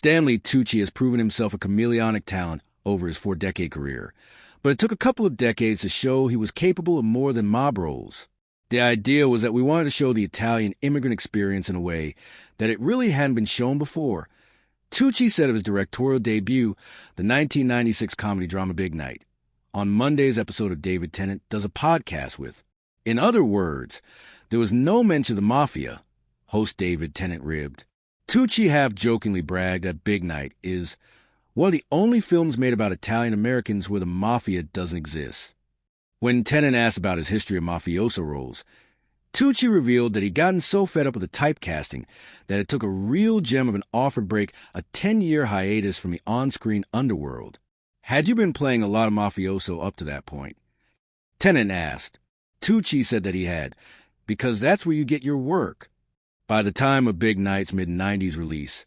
Stanley Tucci has proven himself a chameleonic talent over his 4-decade career, but it took a couple of decades to show he was capable of more than mob roles. The idea was that we wanted to show the Italian immigrant experience in a way that it really hadn't been shown before. Tucci said of his directorial debut, the 1996 comedy drama Big Night, on Monday's episode of David Tennant does a podcast with. In other words, there was no mention of the mafia, host David Tennant ribbed. Tucci half-jokingly bragged that Big Night is one of the only films made about Italian-Americans where the mafia doesn't exist. When Tennant asked about his history of mafioso roles, Tucci revealed that he'd gotten so fed up with the typecasting that it took a real gem of an offer to break a 10-year hiatus from the on-screen underworld. Had you been playing a lot of mafioso up to that point? Tennant asked. Tucci said that he had, because that's where you get your work. By the time of Big Night's mid-90s release,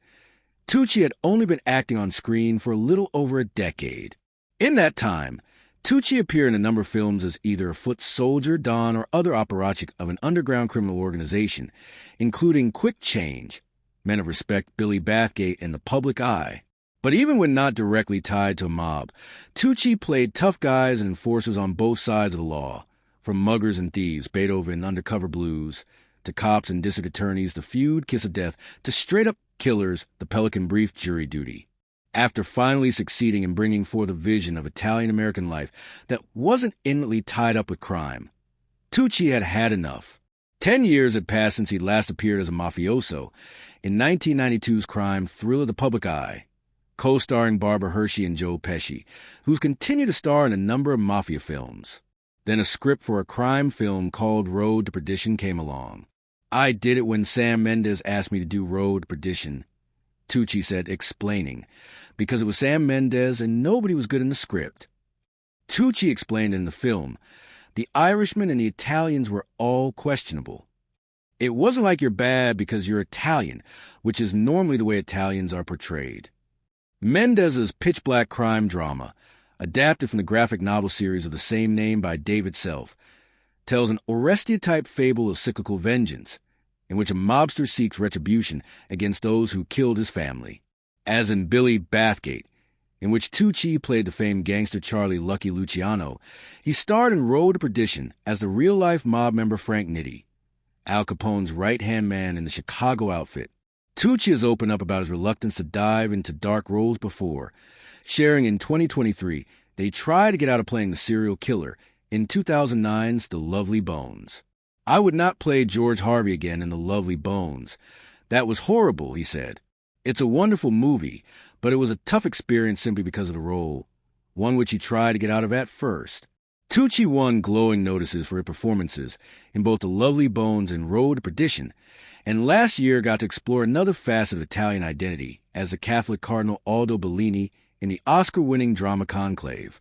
Tucci had only been acting on screen for a little over a decade. In that time, Tucci appeared in a number of films as either a foot soldier, don, or other apparatchik of an underground criminal organization, including Quick Change, Men of Respect, Billy Bathgate, and The Public Eye. But even when not directly tied to a mob, Tucci played tough guys and enforcers on both sides of the law, from muggers and thieves, Beethoven, Undercover Blues, to cops and district attorneys, The Feud, Kiss of Death, to straight-up killers, The Pelican Brief, Jury Duty. After finally succeeding in bringing forth a vision of Italian-American life that wasn't intimately tied up with crime, Tucci had had enough. 10 years had passed since he last appeared as a mafioso in 1992's crime thriller The Public Eye, co-starring Barbara Hershey and Joe Pesci, who's continued to star in a number of mafia films. Then a script for a crime film called Road to Perdition came along. I did it when Sam Mendes asked me to do Road to Perdition, Tucci said, explaining, because it was Sam Mendes and nobody was good in the script. Tucci explained in the film, the Irishmen and the Italians were all questionable. It wasn't like you're bad because you're Italian, which is normally the way Italians are portrayed. Mendes's pitch-black crime drama, adapted from the graphic novel series of the same name by David Self, tells an Orestia-type fable of cyclical vengeance, in which a mobster seeks retribution against those who killed his family. As in Billy Bathgate, in which Tucci played the famed gangster Charlie Lucky Luciano, he starred in Road to Perdition as the real-life mob member Frank Nitti, Al Capone's right-hand man in the Chicago outfit. Tucci has opened up about his reluctance to dive into dark roles before, sharing in 2023 that he tried to get out of playing the serial killer in 2009's The Lovely Bones. I would not play George Harvey again in The Lovely Bones. That was horrible, he said. It's a wonderful movie, but it was a tough experience simply because of the role, one which he tried to get out of at first. Tucci won glowing notices for his performances in both The Lovely Bones and Road to Perdition, and last year got to explore another facet of Italian identity as the Catholic Cardinal Aldo Bellini in the Oscar-winning drama Conclave.